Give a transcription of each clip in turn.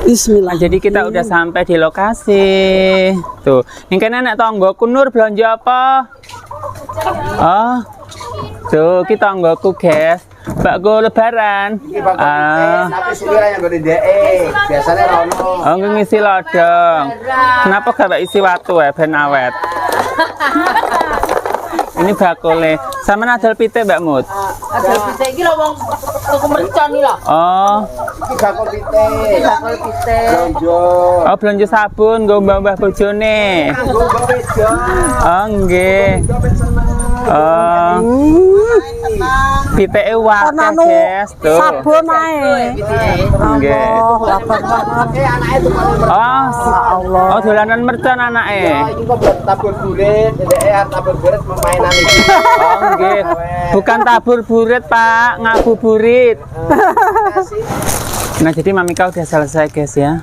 Bismillah. Nah, jadi kita udah sampai di lokasi. Tuh, ini kan anak tonggoku Nur belanja apa? Oh, tuh kita tonggoku guys. Bakgo lebaran. Tapi sendiri yang gue biasanya rono. Oh, ngisi lodong. Kenapa gak isi watu ya, ben awet? Ini bakule. Sama nadal pite Mbak Mut. Ada pite iki lho wong tuku mercon iki lho. Oh. Iki bakul pite. Bakul pite. Oh, belanja sabun nggo mbah-mbah bojone. Oh, nggih. Oh. Piteke wae, guys. Tuh. Sabun ae. Nggih. Oh, Allah. oh dolanan mercon anake. Iki kok buat tabur burit, tabur burit permainan iki. Oh, nggih. Bukan tabur burit, Pak, ngabuburit. Nah, jadi Mamika udah selesai, guys ya.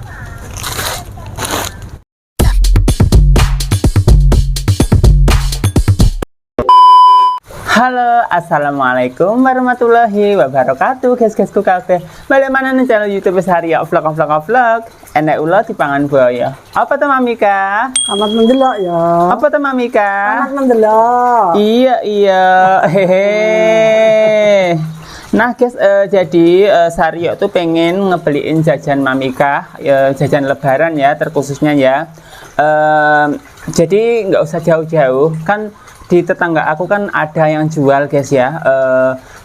Halo, assalamualaikum warahmatullahi wabarakatuh, guys-guysku kabeh. Balik mana nih channel YouTube Saria vlog. Enak ulo dipangan buaya. Apa tuh Mamika? Amat mendelok ya. Apa tuh Mamika? Amat mendelok. Iya. Hehe. Nah guys, jadi Sario tuh pengen ngebeliin jajan Mamika, jajan lebaran ya, terkhususnya ya. Jadi nggak usah jauh-jauh, kan di tetangga aku kan ada yang jual guys ya.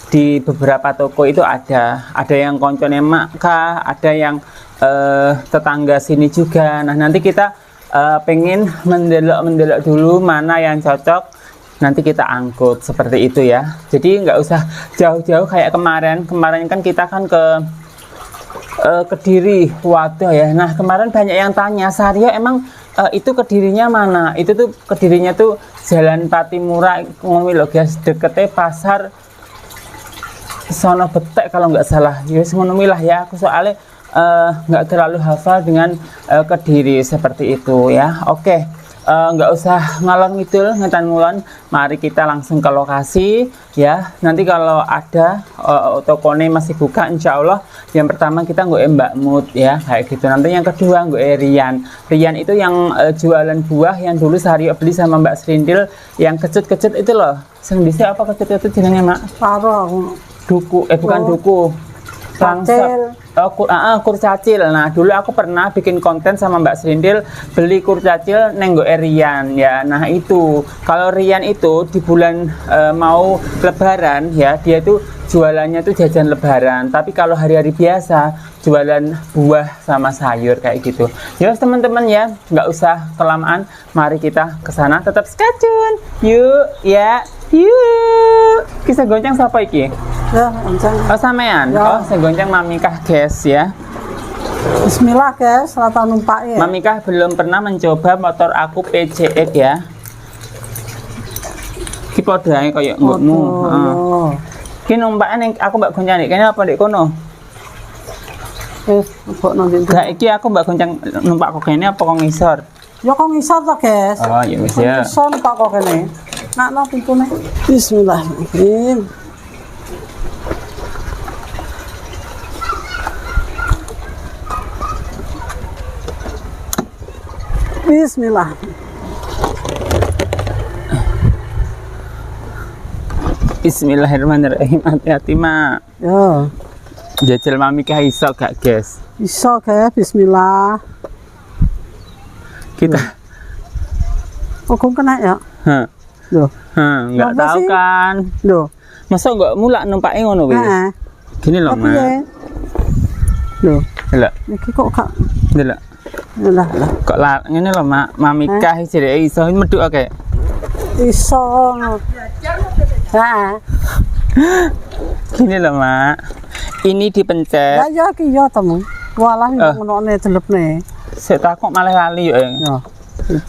Di beberapa toko itu ada yang koncone Maka, ada yang tetangga sini juga. Nah nanti kita pengen mendelok dulu mana yang cocok, nanti kita angkut seperti itu ya. Jadi nggak usah jauh-jauh kayak kemarin kan kita kan ke Kediri. Waduh ya. Nah kemarin banyak yang tanya, Sario emang itu Kedirinya mana? Itu tuh Kedirinya tuh Jalan Patimura ngono lho guys, dekete pasar Sono Betek kalau nggak salah. Ya ngono lah ya, aku soalnya nggak terlalu hafal dengan Kediri seperti itu ya. Oke. Nggak usah ngalor ngidul ngetan ngulon, mari kita langsung ke lokasi ya. Nanti kalau ada tokonya masih buka, insya Allah yang pertama kita nggak Mbak Mut ya kayak gitu. Nanti yang kedua nggak Rian itu yang jualan buah yang dulu Sario beli sama Mbak Srindil, yang kecut itu loh. Sing bisa apa kecut itu jenenge Mak? Parong. Duku, bukan duku. Langsat. Kurcacil. Nah dulu aku pernah bikin konten sama Mbak Srindil beli kurcacil nenggo Rian ya. Nah itu kalau Rian itu di bulan mau lebaran ya, dia tuh jualannya tuh jajan lebaran. Tapi kalau hari-hari biasa jualan buah sama sayur kayak gitu. Ya teman-teman ya, nggak usah kelamaan, mari kita ke sana. Tetap stay tune. Yuk ya, yuk. Kisah goncang siapa iki? Ya, goncang. Oh sampean. Ya. Oh saya goncang Mamikah guys ya. Bismillah guys, rata numpak ya. Mamikah belum pernah mencoba motor aku PCX ya. Ki padha ae koyo mbokmu. Heeh. Ki numpake ning aku mbak goncang nek kene apa ndek kono? Kok nanti. Gak iki aku mbak goncang numpak kok kene apa kok ngisor? Ya kok ngisor to guys. Oh ya wis ya. Ngisor numpak kok kene. Nak pintune. Bismillahirrahmanirrahim. Bismillah. Bismillahirrahmanirrahim. Hati-hati Mak. Ya. Jajal Mamikah iso gak guys? Iso guys, bismillah. Kita Kok kena ya? Hah. Loh. Nggak Apa tahu sih? kan. Loh. Masa nggak mulak numpake ngono wis. Heeh. Gini loh Tapi Mak. ya. Loh, Delok. iki kok gak Delok. lah. Kok ngene lho Mak. Mamikah jere iso medhuk oke. Iso. Heeh. Gini loh Mak. Ini dipencet. Ya ya iki ya temu. Walah ngono-ne delepne. Sik tak kok malah lali yo. Ya.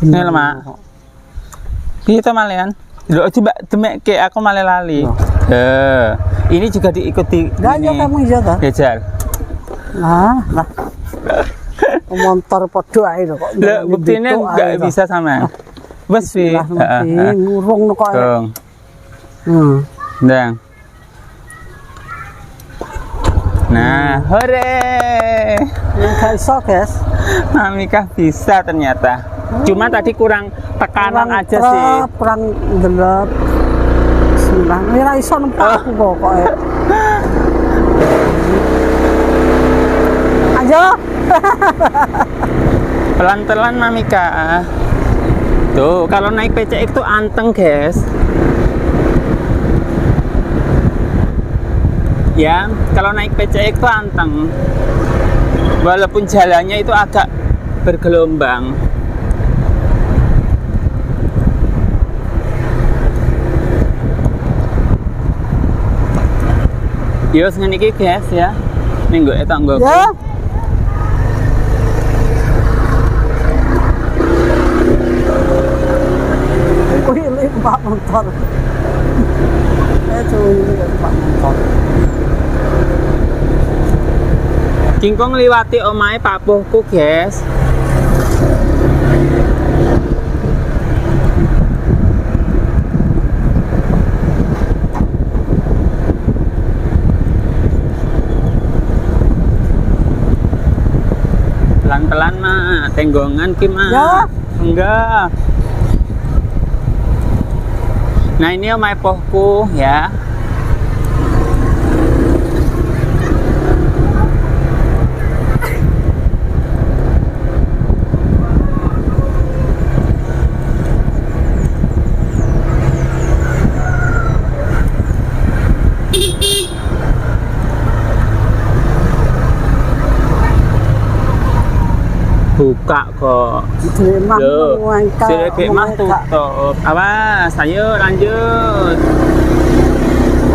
Ini lho Mak. Piye to malehan? Lho coba demekke aku malah lali. Ini juga diikuti Ya ya kamu iya ta. Jajal. Lah. Motor padha ae lho kok. Lho buktine enggak bisa sama. Wes wi. Ngurung kok. Dong. Ndang. Nah, hore. Nggak iso, guys. Mamika bisa ternyata. Cuma tadi kurang tekanan aja sih. Kurang gelap. Bismillah. Ora iso numpak aku pokoknya. Ayo. Pelan-pelan Mamika. Tuh, kalau naik PCX itu anteng, guys. Ya, kalau naik PCX itu anteng. Walaupun jalannya itu agak bergelombang. Yo, ngene iki, guys ya. Minggu eta nggo. Ya. Wih, Pak motor. Itu Pak motor. Kingkong liwati omahe Pak Puhku, guys. Pelan-pelan mah, tenggongan ki mah. Ya. Enggak. Nah, ini omahe Puhku ya. Buka kok. Memang Loh, muangka. sedikit mah tutup. Awas, ayo lanjut.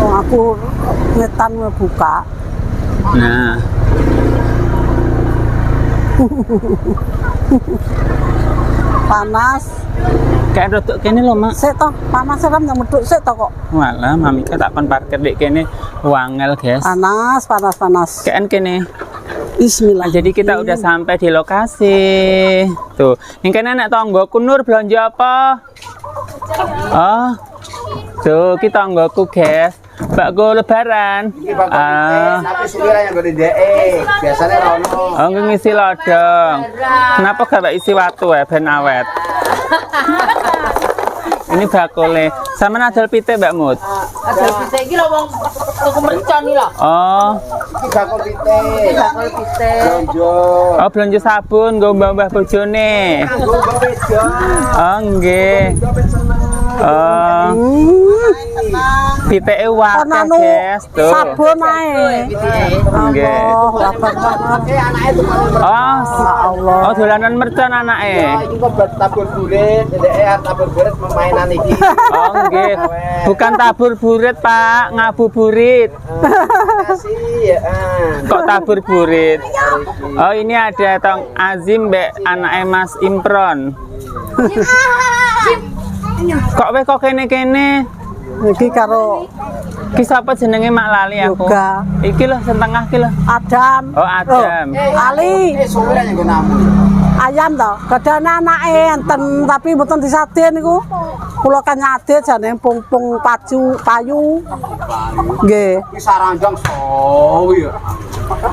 Oh, aku ngetan buka. Nah, Panas. kayak rodok kene lho, Mak. Sik toh, panas kan yang meduk sik toh kok. Walah, Mamika tak kon parkir dek kene wangel, guys. Panas, panas, panas. Kayak kene. Bismillah. Jadi kita udah sampai di lokasi. Tuh, ini kan anak tonggoku Nur belanja apa? Oh, tuh kita tonggoku, guys. Bakgo lebaran. Iki bakal tapi sendiri yang gede DE. Biasanya rono. Oh, ngisi lodong. Kenapa gak isi watu ya, ben awet? Ini bakule. Sama nadal pite, Mbak Mut. Ada pite iki lho wong tuku mercon iki lho. Oh, Iki bakal pite. Bakul pite. Lonjo. oh belanja sabun, nggo mbah bojone. Nggo bejo. Oh, nggih. Oh, piteke wakeh, guys. Tuh. Sabun ae. Nggih. Allah, Akbar. Anake tuh Oh, Allah. oh dolanan mercon anake. iki kok buat tabur burit, DE tabur burit memainan iki. Oh, nggih. Bukan tabur burit, Pak, ngabuburit. Kasih ya. Kok tabur burit? Oh, ini ada Tong Azim mbek anake Mas Impron. Kok weh kok kene-kene? Iki karo Ki sapa jenenge Mak lali aku. Yoga. Iki lho sing tengah ki lho. Adam. Oh, Adam. Ali. Sore yang nggo namu. Ayam toh, kadane anake enten tapi mboten disade niku. Kula kan nyade jane pungpung payu. Nggih. Iki saranjang sawi ya.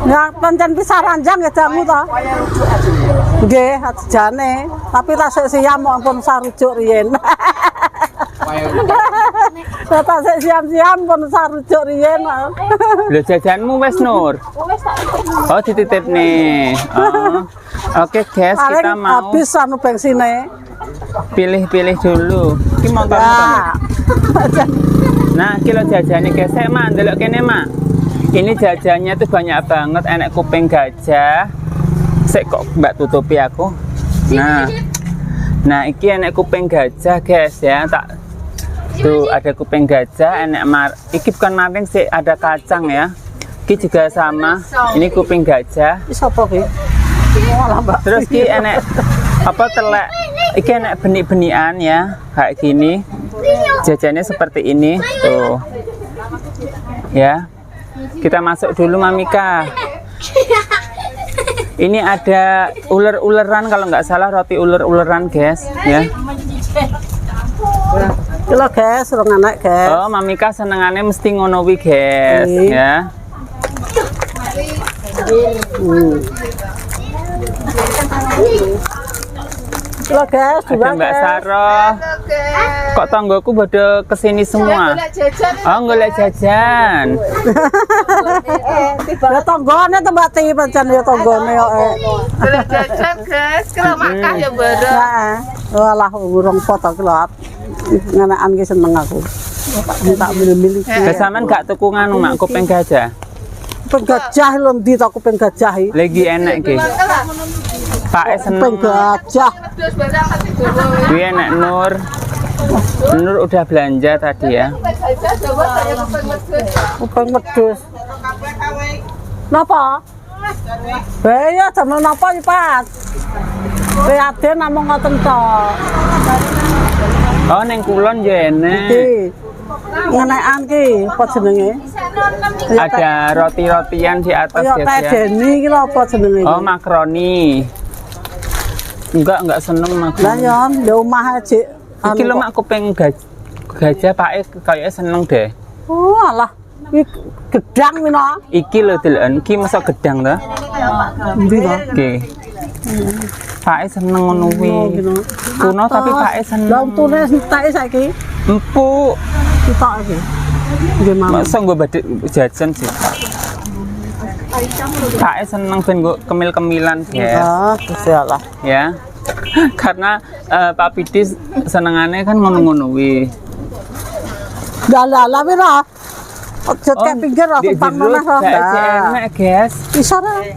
Ya pancen pisah ranjang ya jamu toh. Kaya rujuk aja ya. Nggih, jane. Tapi tasik siam pun sarujuk riyen. Kaya Tasik siam-siam pun sarujuk riyen. Lho jajanmu wis Nur. Oh, dititip nih. Oh. Oke, guys, kita Paling mau habis anu bensine. pilih-pilih dulu. Ki motor Ya. Nah, kilo jajannya gesek mah, ndelok kene mah. Ini jajannya tuh banyak banget, enek kuping gajah. Sik kok Mbak tutupi aku. Nah, iki enek kuping gajah, guys ya. Tak tuh ada kuping gajah, enek iki bukan maring sih, ada kacang ya. Iki juga sama. Ini kuping gajah. Iki sapa ki? Malah Mbak. Terus ki enek apa telek? Iki enek benik-benikan ya, kayak gini. Jajannya seperti ini, tuh. Ya. Kita masuk dulu Mamika. Ini ada uler-uleran kalau nggak salah, roti uler-uleran, guys, ya. Kilo guys, rong anak guys. Oh, Mamika senengannya mesti ngono wi, guys, ya. Lo guys, Ada Mbak Sarah. Kok tanggoku pada kesini semua? Oh, golek jajan. Ya tonggone to Mbak Ti pancen ya tonggone kok. Boleh jajan, guys. Kalau makan ya bareng. Heeh. Walah urung foto ki lho. Ngenakan ki seneng aku. Tak milih-milih. Kesamaan gak tuku nganu mak kuping gajah. Kuping gajah lho ndi to kuping gajah iki. Lagi enak ki. Pak seneng. Kuping gajah. Kuwi enak Nur. Nur udah belanja tadi ya. Kuping wedhus. Napa? Ya jaman napa iki, Pak? Prihatin namung ngoten tok. Oh, neng kulon ya enak. Iki. Ngenekan ki apa jenenge? Ada roti-rotian di atas Ya ya. teh Deni iki lho apa jenenge? Oh, makaroni. Enggak seneng Lah makaroni. ya di omah aja. Iki lho mak kuping gajah Pak kayaknya seneng deh. Oh alah. Iki gedang mina. Iki lho deloken, iki masa gedang to? Endi to? Oke. Pak seneng ngono kuwi. Kuno tapi Pak seneng. Lah untune enteke saiki Empuk. sitok iki. Nggih Mam. Masa gue badhe jajan sih. Pak seneng ben gue kemil-kemilan ya. Ah, Gusti Allah. Ya. Karena Pak Pidis senengane kan ngono-ngono kuwi. Lah pira? Ojo tek pinggir aku pang meneh ora. Enak, guys. Isore.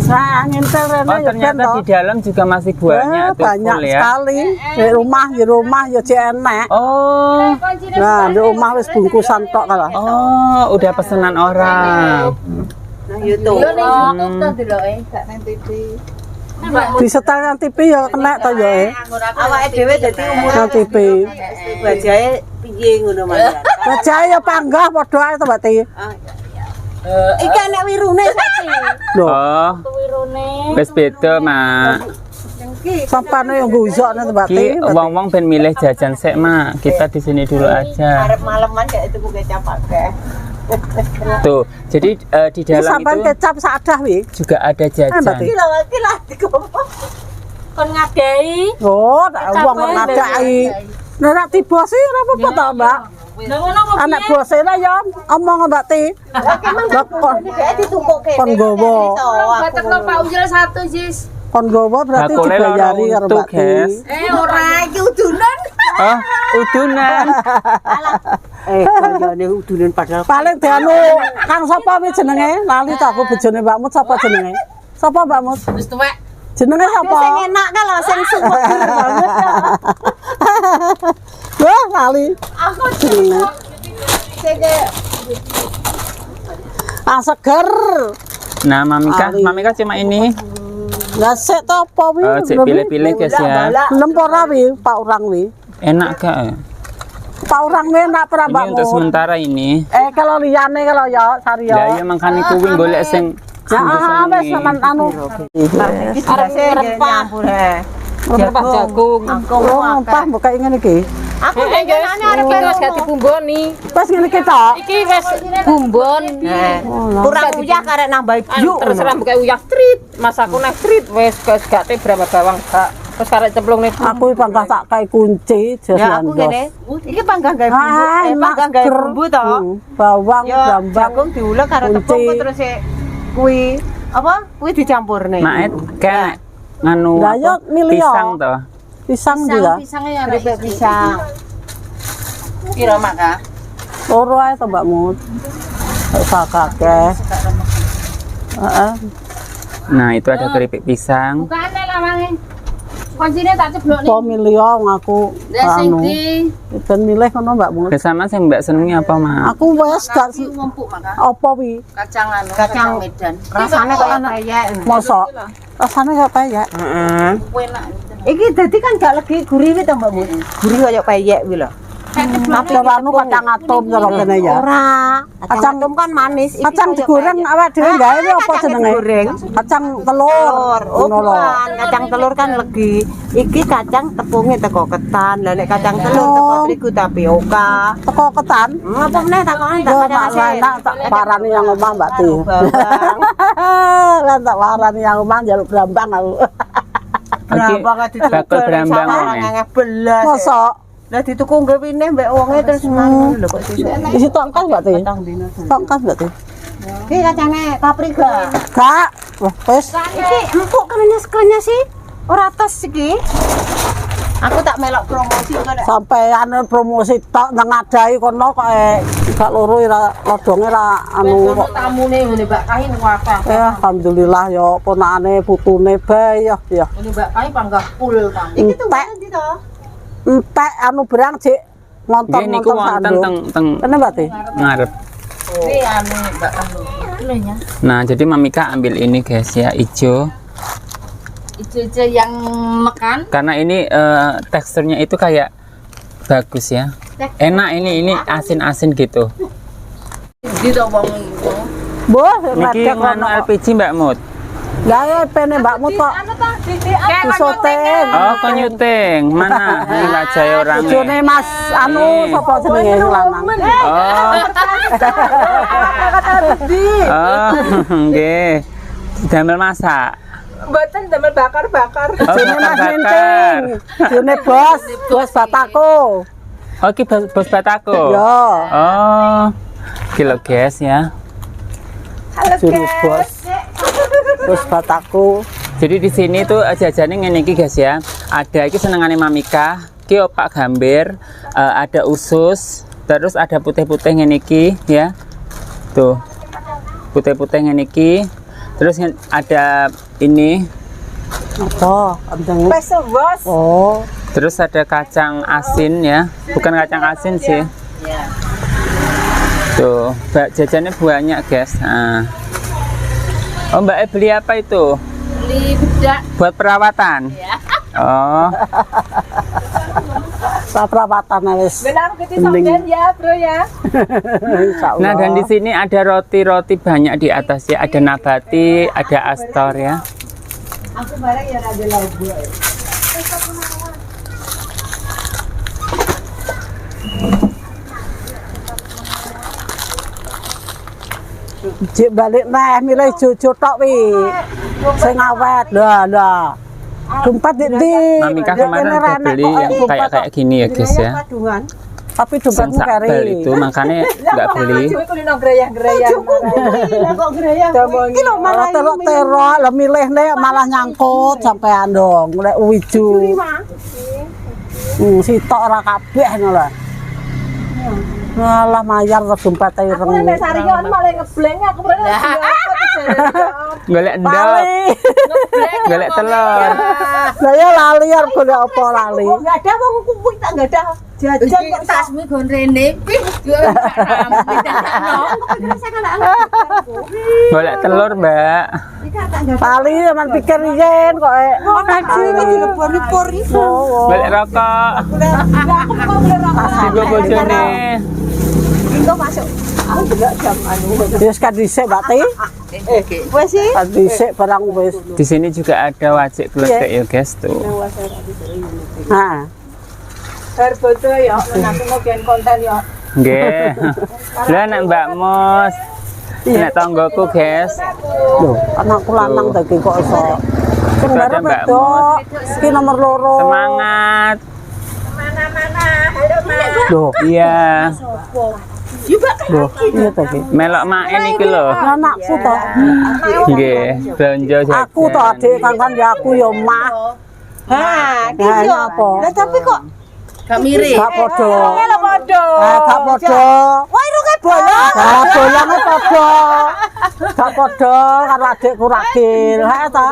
Nah, ngintel rene Oh, ya ternyata ben di dalam juga masih banyak tuh banyak full ya. sekali. Di rumah ya jek enek. Oh. Nah, di rumah wis bungkusan tok kalau. Oh, udah pesanan orang. Disetel nang TV ya kena to ya. Awake dhewe dadi umur Nang TV. bajahe piye ngono Mas. Wajah ya panggah padha ae to Mbak Ti. Iki anak wirune saiki. Lho, Oh. Wis beda, Mak. sampane yang guzokne to Mbak Ti. Ki wong-wong ben milih jajan sik, Mak. Kita di sini dulu aja. Arep maleman gak tuku kecap akeh. Tuh, jadi di dalam Sampean itu kecap sadah wi. juga ada Mbak jajan. Ti. Iki lah dikompok. Kon ngadei. Oh, tak wong ngadai. Nek tiba sih ora apa-apa to, Mbak. Lah ngono kok Anak bose lah ya omong Mbak Ti. Lah kon Dhek ditumpukke. kon gowo. batekno Pak Ujil 1, Sis. Kon gowo berarti Bakule loro dibayari karo untuk, Mbak Ti. guys. Ora iki udunan. Oh, udunan. Kayane udunan padahal Paling dianu Kang sapa wi jenenge? Lali to aku bojone Mbak Mut sapa jenenge? Sapa Mbak Mut? Wis tuwek. Jenenge sapa? sing enak kan lho sing suwek banget. Wah, lali. Aku Jenenge. sing Ah seger. Nah, Ali. Mamika cuma ini. Lah sik to apa wi? Oh, cek pilih-pilih guys ya. Belum ora wi, Pak Urang wi. Enak gak? Pak Urang wi enak pra Ini Mbak untuk Mut. sementara ini. Kalau liyane kalau ya sari ya. Lah iya mangkane kuwi golek sing Ya wis sampean anu. arep rempah. Rempah jagung. Oh, empah mbok kaya ngene iki. Aku jenengane arep Wis gak dibumboni. Wis ngene iki tok. Iki wis bumbon. kurang uyah karek nambah juk. Terserah buka uyah trit. Mas aku nek trit wis gak te berapa bawang gak. Terus karek cemplung nih. Aku panggah tak kae kunci jas Ya aku landos. ngene. Iki panggang gawe bumbu, panggang gawe bumbu to. Bawang, Ya gambang. jagung diulek karo kunci. tepung terus kuwi apa? Kuwi dicampurne. Maet kan nganu Lah, ya, apa? milih, ya. Pisang toh. Pisang juga. Pisangnya ya Keripik pisang. Piro maka? Loro ae to Mbak Mut. Sak kakek. Heeh. Nah, itu ada keripik pisang. Bukane lawange. Kuncine tak ceblokne. Apa milih aku Lah sing anu. di Ben milih ngono Mbak Mut. Bersama sing Mbak senengi apa, Mak? Aku wis gak empuk maka. apa wi. Kacangan, Kacang Medan. Rasane kok kayak Mosok. Rasane gak payek. heeh. Enak. Iki dadi kan gak legi gurih to Mbak Mun. Gurih koyo peyek kuwi lho. Tapi anu kacang atom karo kene ya. Ora, Kacang- kacang atom kan manis. Iki Kacang koyo digoreng peyek. awak dhewe gawe apa kacang jenenge? digoreng. Kacang telur. Telur. Oh, Ngono lho. bukan. Kacang telur kan legi. Iki kacang tepungnya teko ketan. Lah nek kacang telur teko terigu tapioka. Teko ketan. Apa meneh takone tak Yo kacang tak asin. enak tak parani yang omah Mbak Ti. Bawang. kan tak warani yang omah njaluk brambang aku. Berapa kali bakul brambang sama ya. belas. Mosok Lah dituku ngewine mbek wonge terus mangan lho kok sesuk. isi tongkas Mbak Ti. Petang dino. Tongkas Mbak Ti. Iki kacange paprika. Kak, wah wis Iki empuk kerenyes sih. Ora tes iki. Aku tak melok promosi kok nek sampean promosi tok nang ngadai kono kok gak loro ora lodonge ra anu kok. Tamune ngene Mbak Kahin wakah. Ya alhamdulillah ya ponakane putune bae ya ya. Ngene Mbak Kahin panggah full tamu. iki tunggal ndi to? Entek anu berang Cik Nggih ngonton niku wonten teng Kene Mbak Ti. ngarep. Ini anu Mbak anu. Kilonya. Nah, jadi Mamika ambil ini guys ya, ijo. Ijo-ijo yang mekan. Karena ini teksturnya itu kayak bagus ya. Enak ini asin-asin gitu. Di to wong iku. Boh, Niki ngedek nganu kono. LPG Mbak Mut. Gawe pene mbakmu tok. Anu ta, didikan Disoten. Oh, konyuting. Mana? Ini Mbak Jaya orangnya. Bojone Mas anu sapa jenenge lanang. Oh. Oh, nggih. Damel masak. Mboten damel bakar-bakar. Oh, Jenenge Mas bakar-bakar. Ninting. Jenenge bos Batako. Oh, ki bos batako. Ya. Oh. Kilo guys ya. Jenenge bos. Bos Batako. Jadi di sini tuh jajannya ngene iki guys ya. Ada iki senengane Mamika, ki opak gambir, ada usus, terus ada putih-putih ngene iki ya. Tuh. Putih-putih ngene iki. Terus ada ini, Apa? Anteng. Special bos. Oh. terus ada kacang asin ya. Bukan kacang asin sih. Tuh, jajannya banyak guys. Nah. Oh, Mbak beli apa itu? Beli bedak. Buat perawatan? Oh. Sa perawatan wis. Benar kita Mending. sampean ya, Bro ya. Insyaallah. Nah, dan di sini ada roti-roti banyak di atas ya. Ada nabati, ada astor ya. Aku bareng ya ada logo. Cik balik neh milih cucu tok wi. Sing awet. Lah. Dompet di. Mamika kemarin udah beli yang kayak gini ya guys ya. Padungan. Tapi Yang dompetmu sakbel kari. itu makanya nggak beli. Kulino greyang-greyang. Lah kok greyang. Iki lho Malah malah terok lah milih nek malah nyangkut sampean dong lek wiju. Sitok ora kabeh ngono lho. Malah mayar ke dompet ireng. Nek sarion malah ngebleng aku bener. Golek endok, Bali. golek telur. Saya lali arep golek apa lali. enggak ada wong kuwi tak enggak ada jajan kok Tasmi gon rene. Golek telur, Mbak. Lali man pikir yen kok dileboni-pori. Golek rokok. Tiga bojone. Iku masuk. Aku delok jam anu. wis kan dhisik Mbak Ti. Wes sih. Kan dhisik barang wis. Di sini juga ada wajik gledek ya guys tuh. Nah, Berbodo ya, aku mau bikin konten ya. Nggih. Lah nek Mbak Mos. Nek tanggoku guys. lho anakku lanang dadi kok iso. Sing Ada bareng Mbak wedok. Iki nomor loro. Semangat. Lho, Iya. lho, iya to iki. Melok main iki lho. Anakku to. Nggih, belanja jajan. Aku to adik kan ya aku ya mah. Ha, iki Nah, yo. apa? Lah tapi kok Gak mirip. Gak podo. lho padha. Gak podo. Wah, irunge bolong. Gak bolonge podo. Gak podo karo adikku Ragil. Ha ta.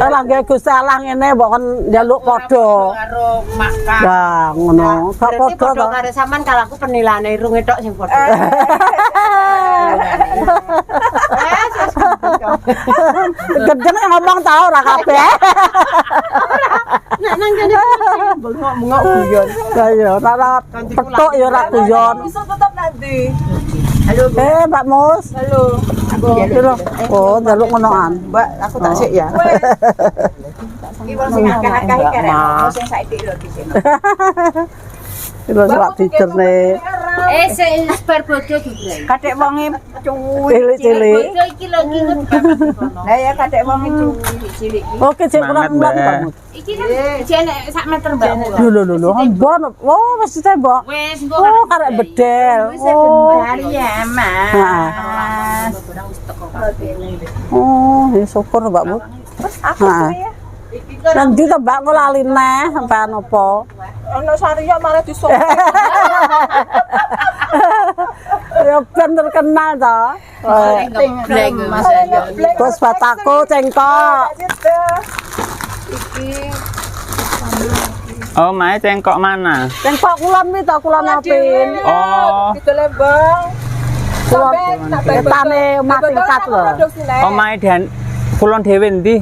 Lagi Gusti Allah ngene mbok kon njaluk podo. Karo makan. Lah ngono, gak Berarti podo padha to. karo sampean kalau aku penilaiane irunge tok sing padha. Gedeng ngomong tau ora kabeh. Nek nang kene bengok-bengok guyon. Lah ya ora petuk ya ora guyon. Bisa tetap nanti. Mbak Mus. Halo. Piro? Oh, njaluk ngonoan. Mbak, aku tak sik ya. Iki wong sing akeh-akeh iki karek Mbak, sing saiki lho di sini. Itu surat dijerne. Bar bodoh juga. Kadek wonge cuwi. Cilik-cilik. Bodoh iki lho iki Lah ya kadek wonge cuwi cilik. Oke, cek Semangat, kurang Mbak. banget. iki kan jane sak meter mbakmu. Lho, ambon. Oh, mesti tembok. Wis engko Oh, karek bedel. Oh. Ya, Mas. Heeh. Oh, ya syukur Mbakmu. Heeh. Nanti to Mbak kok lali neh sampean apa? Ono Saria malah disok. Ya ben terkenal to. Ngebleng Mas. Terus batako cengkok. Oh, mae cengkok mana? Cengkok kulon mi to, kulon apin. Oh, Itu lembang. Kulon ketane omah tingkat lho. oh mae dan kulon dhewe ndi?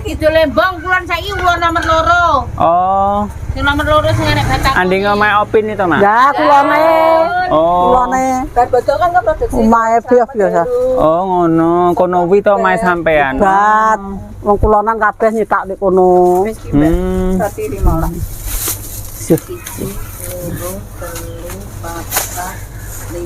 Itu lembang kulon saiki ulon nomor loro. Oh, Sing nomor loro sing enek batak. anding omae opin itu, Mak. Ya kulone. Oh. Kulone Bar bodoh kan produksi. omahe biasa. Oh, ngono. Kono kuwi to omae sampean. Bat, wong kulonan kabeh nyetak di kono. Hmm. Berarti 15.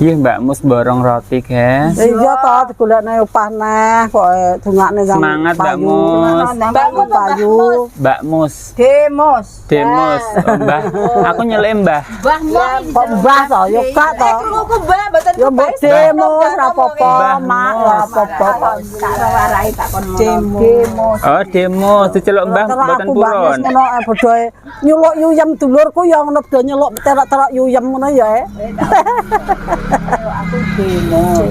Iya, Mbak Mus borong roti, guys. Iya to digolekne upah neh kok dungakne yang Semangat, Mbak payu. Mus. Mbakmu payu. Mbak Mus. Demos. Demos, oh, Mbah. Aku nyelek Mbah. Kok mbah to? Ya gak to. Aku mbak mboten Ya mbok demo ora apa-apa, Mak, ora apa-apa. tak warai tak kon demos. Oh, Demos, diceluk Mbah mboten Aku Mbak purun. Mus ngono bodhoe nyuluk yuyem dulurku ya ngono do nyuluk terak-terak yuyem ngono ya. Aku demos.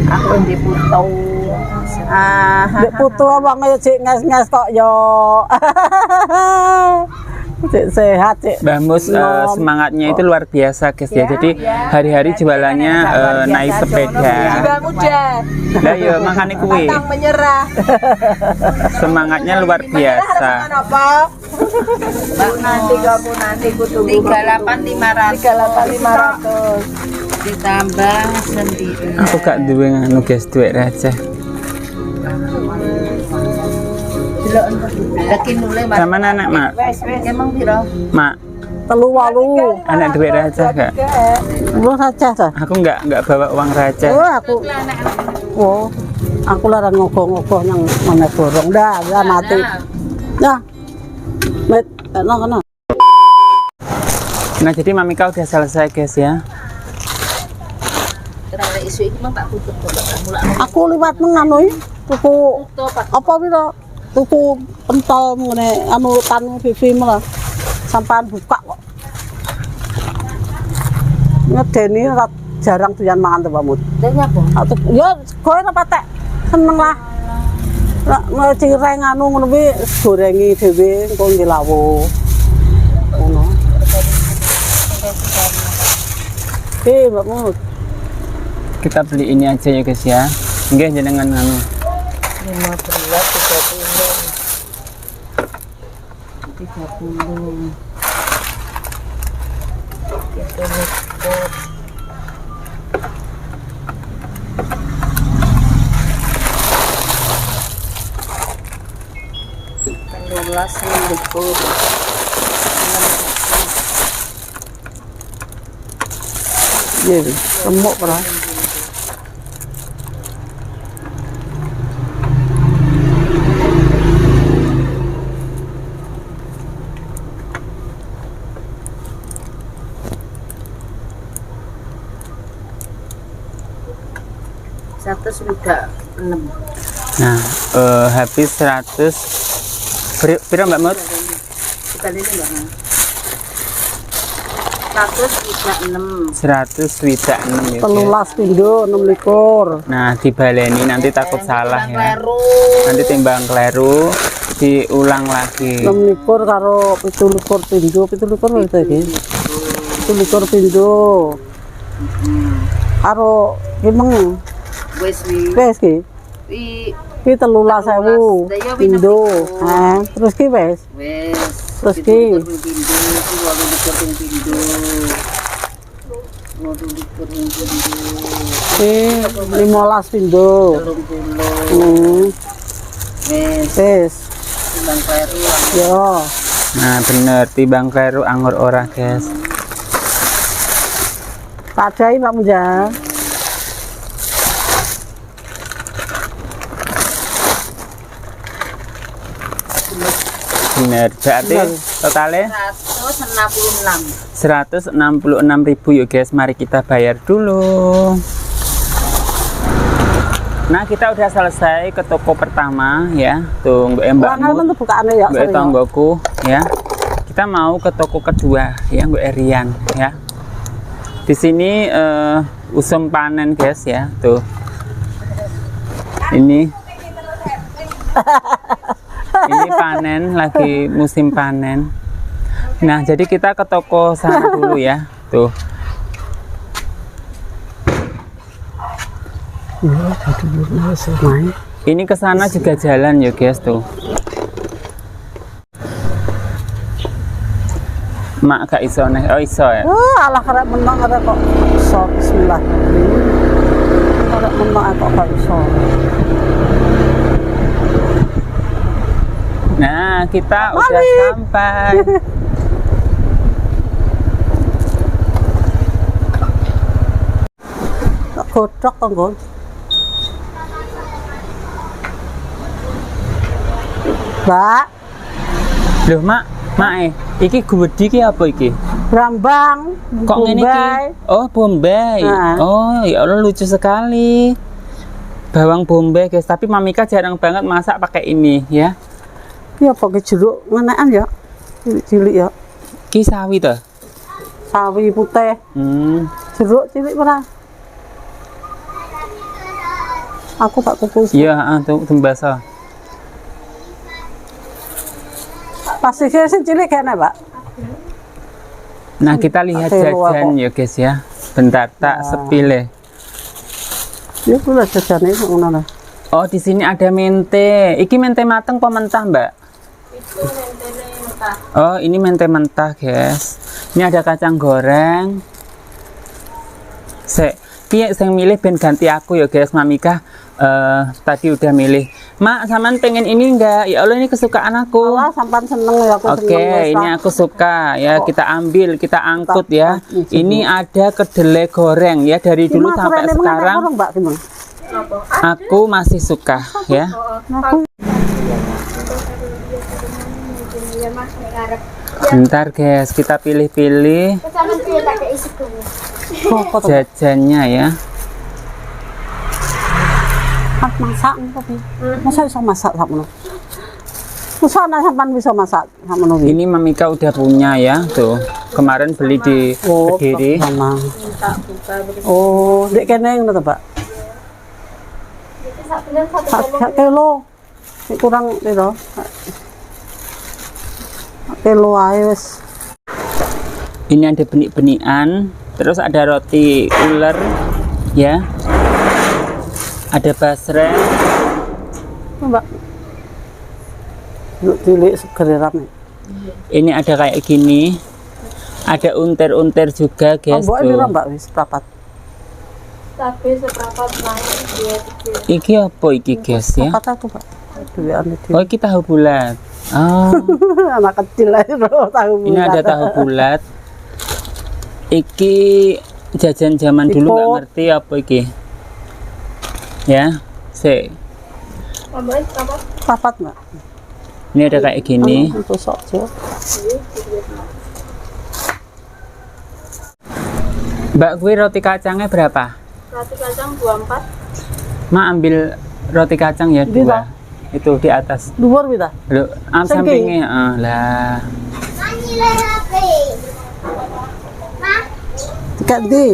Aku di putu. Dek putu wong ya cek nges-nges kok ya. Cek sehat, Cek. Mbah Mus semangatnya itu luar biasa, guys ya. Jadi hari-hari jualannya naik sepeda. Jiwa muda. Lah ya makane kuwi. Pantang menyerah. Semangatnya luar biasa. Apa? Nanti ku tunggu 38.500 ditambah sendiri. Aku gak duwe nganu guys, duit receh. Lagi nule Mas. Sama anak, Mak. Emang piro? Mak, 38. anak duit receh gak? Lu saja ta. Aku nggak bawa uang receh. Oh, aku larang ngogoh-ngogoh yang mana borong dah, ya mati. Nah, met, kena. Nah, jadi Mamika udah selesai, guys ya. Terus isu iki mang tak tutup kok mulak. Aku liwat nganu tuku apa piro? Tuku pentol ngene anu tanu Vivi malah sampean buka kok. Ngedeni ora jarang doyan mangan to, Mbak Mut. Lha nyapa? Ya kowe ora patek seneng lah. Nek cireng anu ngono kuwi gorengi dhewe engko nggih lawo. Ngono. Mbak Mut. Kita beli ini aja ya, guys ya. Nggih jenengan anu. 30. Iya, remuk pernah. Satu sudah 6. Nah, habis 100. Piro Mbak Mut? Kita lihat Mbak. 106. 100 ya. Telulas pindho 26. Nah, dibaleni nanti takut salah ya. Kleru. Nanti timbang kleru, diulang lagi. 26 karo 27 pindho, 27 itu iki. 27 pindho. Karo gimeng. Wes wi. Wes ki. Wi Ki 13.000 pindho. Terus ki wes. wes. Terus ki. Ki 15 pindho. Wes. Wes. Timbang kleru. Yo. Nah, bener timbang kleru anggur ora, guys. Padai Pak Munja. Bener. Berarti totalnya 166. 166.000 yuk guys. Mari kita bayar dulu. Nah, kita udah selesai ke toko pertama ya. Tuh, Wangan mbakmu, tuh bukaannya ya. mbak sorry, ya. tonggoku ya. Kita mau ke toko kedua ya, Mbak Erian ya. Di sini usum panen guys ya. Tuh. Ini ini panen, lagi musim panen. Nah, jadi kita ke toko sana dulu ya. Tuh. Ini ke sana juga jalan ya guys tuh. Mak gak iso nih. Oh iso ya. Alah karek menang ada kok iso bismillah. Karek menang kok gak iso. Nah, kita udah sampai. Kok godhok to, Nggon. Mbak, Loh, Mak, iki gede iki apa iki? Brambang, Kok ngene iki? Oh, Bombay. Nah. Oh, ya Allah lucu sekali. Bawang Bombay, guys. Tapi Mamika jarang banget masak pakai ini, ya. Ya pakai jeruk ngenekan ya. Cilik-cilik ya. Ki sawi toh. Sawi putih, jeruk cilik ora. Aku tak kukus. Iya, tuh tembasa. Pasti sing cilik kene, Pak. Nah, kita lihat Pakai luar jajan kok. ya, guys ya. Bentar, tak sepilih. Ya kula jajane ngono lho. Oh, di sini ada mente. Iki mente mateng apa mentah, Mbak? Oh, ini mente mentah, guys. Ini ada kacang goreng. Ki sing milih ben ganti aku ya, guys. Mamika tadi udah milih. Mak, saman pengen ini enggak? Ya Allah, ini kesukaan aku. Allah sampan seneng ya aku Oke, seneng. wis, ini Pak. aku suka ya. Kita ambil, kita angkut ya. Tak- Ini ada kedelai goreng ya dari dulu Gimana sampai kurangnya sekarang. mengenai Mbak gimana? Aku masih suka ya. Aku Bentar guys, kita pilih-pilih kok jajannya ya. masak tapi. Masa bisa masak sakmono? Masa ana sampan bisa masak sakmono iki? Ini Mamika udah punya ya, tuh. Kemarin beli di Kediri. Sama. Oh, dek kene ngono to, Pak. Sak kilo. Sik kurang piro? Sak kilo ae wis. Ini ada benik-benikan, terus ada roti uler ya. Ada basreng. Mbak. Yuk cilik seger rame. Ini ada kayak gini. Ada unter-unter juga, guys. Mbok Tuh. ini Mbak wis seprapat. Tapi seperempat banget dia kecil. Iki apa iki, guys ya? Kata tuh, Pak. Duwean iki. Oh, iki tahu bulat. Oh, Anak kecil aja bro, tahu. ini ada tahu bulat. Iki jajan zaman dulu nggak Ipot. ngerti apa iki. Ya, Tambahin apa? Papat, Mbak. ini ada kayak gini. Untuk sok aja. Mbak, gue roti kacangnya berapa? Roti kacang 24. Ma ambil roti kacang ya Di dua. Itu di atas. Dhuwur pita? Loh, sampingnya lah. Ganti.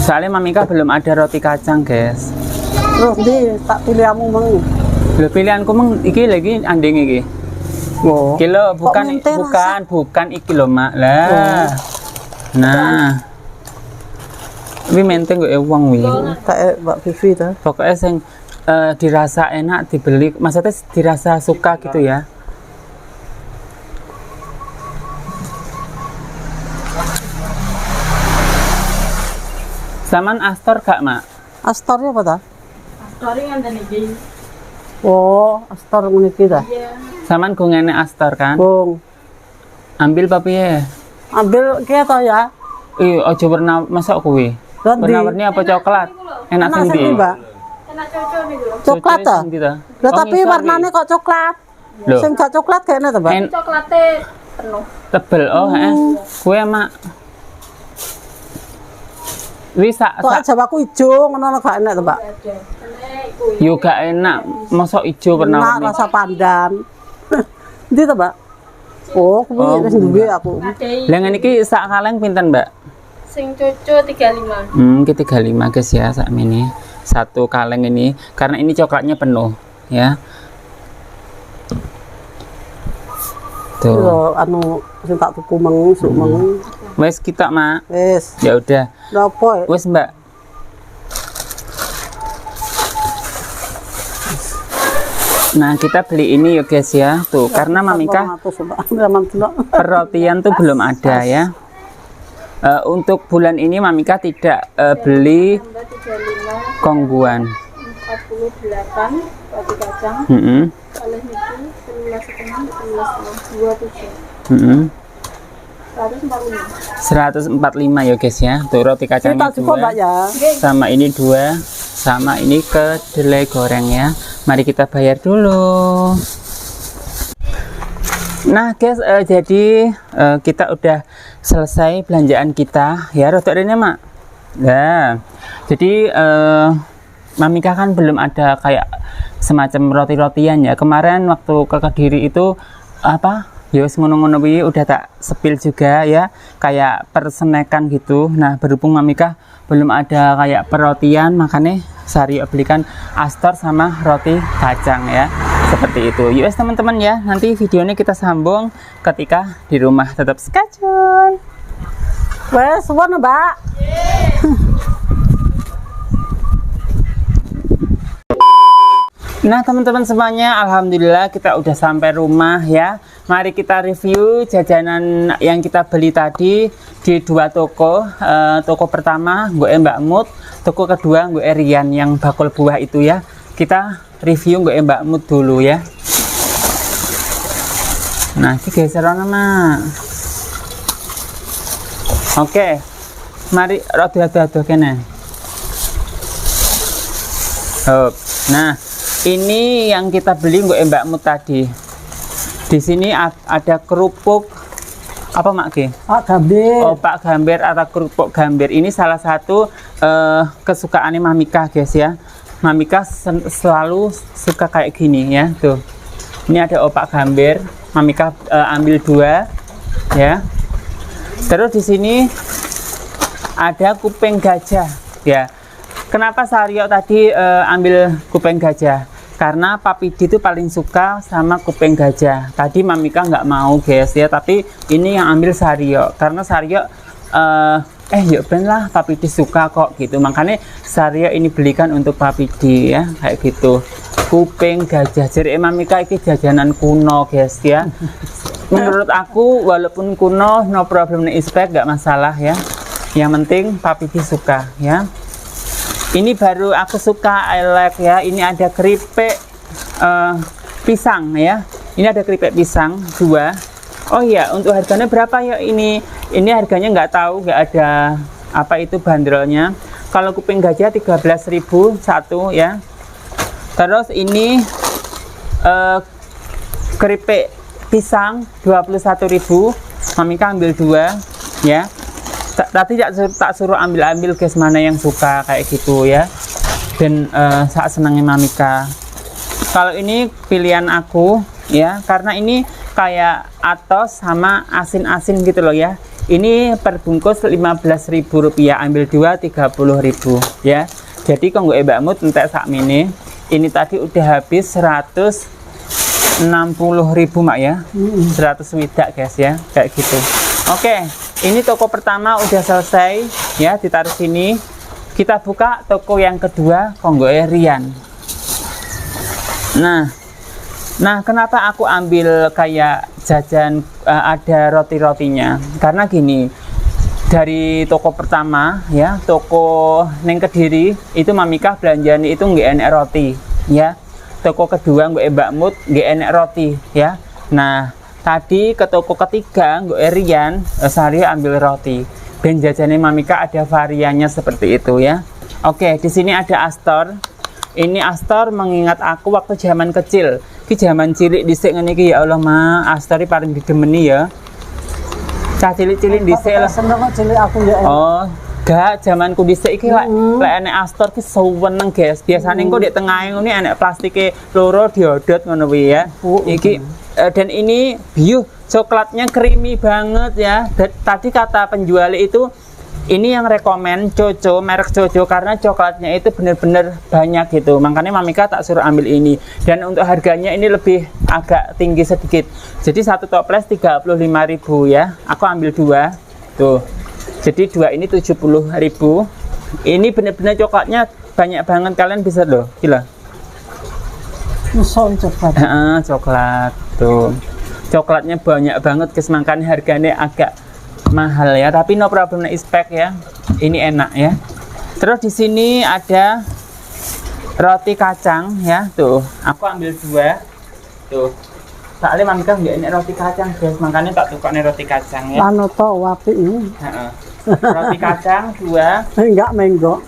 Soalnya Mamika belum ada roti kacang, guys. Terus di tak pilih kamu mang. Loh, pilihanku meng iki lagi anding iki. Oh. Kilo bukan mente bukan iki lho, Mak. Lah. Nah. Ini menteng kok wong wi. Kayak Mbak Vivi ta. Pokoknya sing dirasa enak dibeli, maksudnya dirasa suka gitu ya. Saman Astor gak, Mak? Astornya apa ta? Story yang tadi di. Oh, Astor ngene iki ta. Saman gungene Astor kan? Bung. Ambil papi ya. Ambil kia to ya. Ojo warna masuk kuwi. Nanti. Warna-warni apa coklat? Enak Enak sendiri. sih, Mbak. Coklat ta? Lah tapi warnanya kok coklat. Loh. Sing gak coklat kayaknya to, Mbak. Coklatnya penuh. Tebel kue mak bisa Kok Jawaku ijo ngono gak enak to, Mbak. yo gak enak mosok ijo Enak warna-warni. rasa pandan. Ndi to, Mbak? Oh, kuwi wis duwe aku. Lah ngene iki sak kaleng pinten, Mbak? Sing cucu 35. Ki 35 guys ya sak ini. Satu kaleng ini karena ini coklatnya penuh ya. Tuh. Yo anu sing tak tuku meng, sok meng. Wes kita, Mak. Wis. Ya udah. Lha apa? Wes, Mbak. Nah, kita beli ini ya guys ya. Tuh, karena Mamika perrotian tuh belum ada ya. Untuk bulan ini Mamika tidak beli kongguan. 48 roti kacang. Oleh niki 11,5 145 ya guys ya. Tuh roti kacangnya Kita cukup, Mbak 2. ya. Sama ini 2. Sama ini kedelai goreng ya. Mari kita bayar dulu. Nah guys, jadi kita udah selesai belanjaan kita ya. Rotok ini mak. Nah, jadi Mamika kan belum ada kayak semacam roti-rotian ya. Kemarin waktu ke Kediri itu apa? Ya wis ngono-ngono kuwi udah tak sepil juga ya, kayak persenekan gitu. Nah, berhubung Mamika belum ada kayak perrotian, makanya Sario belikan Astor sama roti kacang ya. Seperti itu. Yuk teman-teman ya, nanti videonya kita sambung ketika di rumah. Tetap skacun. Wes, suwun, Mbak. Nah teman-teman semuanya, alhamdulillah kita udah sampai rumah ya. Mari kita review jajanan yang kita beli tadi di dua toko. Toko pertama gue Mbak Mut, toko kedua gue Rian yang bakul buah itu ya. Kita review gue Mbak Mut dulu ya. Nah ini geser nama. Oke, mari rada-rada kene. Nah ini yang kita beli gue Mbak Mut tadi. Di sini ada kerupuk apa Mak Ki? Pak Gambir. Oh Pak Gambir atau kerupuk Gambir. Ini salah satu kesukaannya Mamika guys ya. Mamika selalu suka kayak gini ya. Tuh. Ini ada opak Gambir. Mamika ambil 2 ya. Terus di sini ada kuping gajah ya. Kenapa Sario tadi ambil kuping gajah? Karena Papidi itu paling suka sama kuping gajah. Tadi Mamika nggak mau guys ya, tapi ini yang ambil Sario karena Sario yuk ben lah Papidi suka kok gitu. Makanya Sario ini belikan untuk Papidi ya, kayak gitu. Kuping gajah. Jadi Mamika ini jajanan kuno guys ya. Menurut aku walaupun kuno no problem is back, nggak masalah ya. Yang penting Papidi suka ya. Ini baru aku suka, I like ya. Ini ada keripik pisang ya. Ini ada keripik pisang 2. Oh iya, untuk harganya berapa ya ini? Ini harganya nggak tahu, nggak ada apa itu bandrolnya. Kalau kuping gajah 13.000 satu ya. Terus ini keripik pisang 21.000. Mamika ambil 2 ya. Tadi tak suruh ambil guys, mana yang suka kayak gitu ya. Dan saat senangnya Mamika. Kalau ini pilihan aku ya, karena ini kayak atos sama asin-asin gitu loh ya. Ini per bungkus Rp15.000, ambil 2 Rp30.000 ya. Jadi kalau Mbak Mut entek sak mini, ini tadi udah habis Rp160.000 Mak ya. 100 widak guys ya, kayak gitu. Oke. Ini toko pertama udah selesai ya, ditaruh sini. Kita buka toko yang kedua, Konggo Rian. Nah, kenapa aku ambil kayak jajan ada roti-rotinya? Karena gini, dari toko pertama ya, toko Neng Kediri itu Mamika belanjaan itu nggak enak roti ya. Toko kedua gue Mbak Mut nggak enak roti ya. Nah Tadi ke toko ketiga, nggo Rian, Sario ambil roti. Ben jajane Mamika ada variannya seperti itu ya. Oke, di sini ada Astor. Ini Astor mengingat aku waktu zaman kecil. Ki zaman cilik dhisik ngene iki ya Allah, Ma. Astor iki paling didemeni ya. Cah cilik-cilik dhisik lah. Seneng kok cilik aku ya. Oh, gak zamanku dhisik iki lek enek Astor ki seneng, guys. Biasane engko di tengahe ngene enek plastike loro diodot ngono kuwi ya. Iki dan ini coklatnya creamy banget ya. Tadi kata penjual itu ini yang rekomen Coco, merek Coco karena coklatnya itu benar-benar banyak gitu. Makanya Mamika tak suruh ambil ini. Dan untuk harganya ini lebih agak tinggi sedikit. Jadi satu toples 35.000 ya. Aku ambil 2. Tuh. Jadi 2 ini 70.000. Ini benar-benar coklatnya banyak banget, kalian bisa loh. Gila. Musuh coklat. Coklat tuh. Coklatnya banyak banget, guys. Makanya harganya agak mahal ya, tapi no problem expect ya. Ini enak ya. Terus di sini ada roti kacang ya, tuh. Aku ambil 2. Tuh. Soalnya Mamika nggak enak roti kacang, guys. Makanya tak tukoknya roti kacang ya. Anu to wapi ini. Roti kacang 2. Enggak menggo.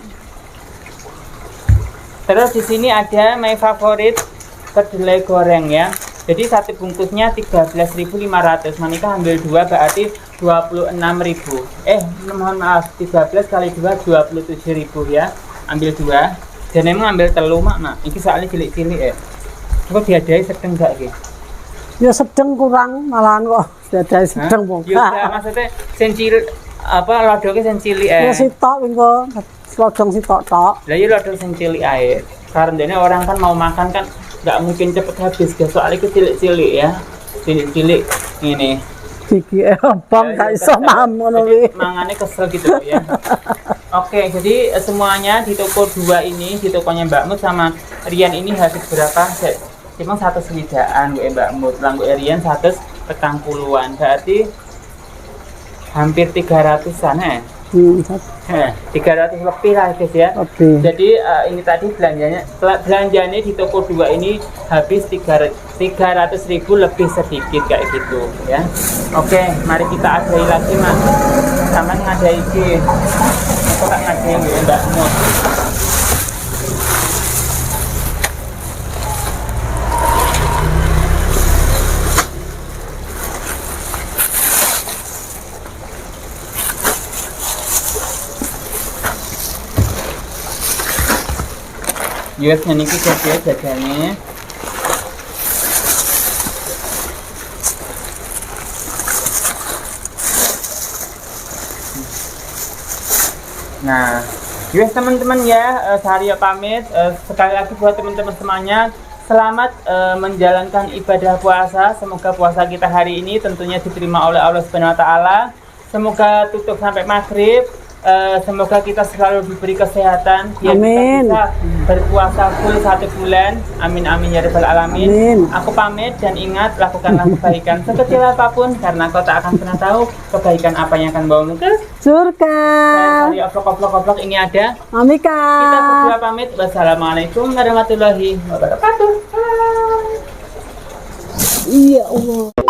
Terus di sini ada my favorite kedelai goreng ya. Jadi satu bungkusnya 13.500. Mamika ambil 2 berarti 26.000. Mohon maaf, 13 kali 2 27.000 ya. Ambil 2. Dan emang ambil telu mak. Ini soalnya cilik-cilik ya. Kok diadai sedeng gak gitu? Ya sedeng kurang malahan kok. Diadai sedeng Ya bongkar. maksudnya sencil apa lodoknya sing cilik Ya sitok engko lodong sitok tok. Lah ya lodok sing cilik ae. Karena orang kan mau makan kan nggak mungkin cepet habis guys, soalnya itu cilik-cilik ya. Cilik-cilik ini. Gigi bang gak iso mam ngono Jadi kuwi. mangannya kesel gitu loh ya. Oke, jadi semuanya di toko 2 ini, di tokonya Mbak Mut sama Rian ini habis berapa? Cuma 1 swidaan gue Mbak Mut, langgu Rian 140-an. Berarti hampir 300-an ya. 300 lebih lah guys ya. Oke. Jadi ini tadi belanjanya di toko 2 ini habis 300.000 lebih sedikit kayak gitu ya. Oke, mari kita adai lagi Mas. Sama ngadai iki. Aku tak ngadai ya Mbak Mut. Yes, niki kerja jadinya. Nah, yes teman-teman ya, Sario pamit. Sekali lagi buat teman-teman semuanya, selamat menjalankan ibadah puasa. Semoga puasa kita hari ini tentunya diterima oleh Allah Subhanahu Wa Taala. Semoga tutup sampai maghrib. Semoga kita selalu diberi kesehatan biar Amin. kita bisa berpuasa full 1 bulan. Amin amin ya rabbal alamin. Amin. Aku pamit dan ingat lakukanlah kebaikan sekecil apapun karena kau tak akan pernah tahu kebaikan apa yang akan membawamu ke Surga. Dari oplok ini ada. Mamika. Kita berdua pamit. Wassalamualaikum warahmatullahi wabarakatuh. Iya Allah.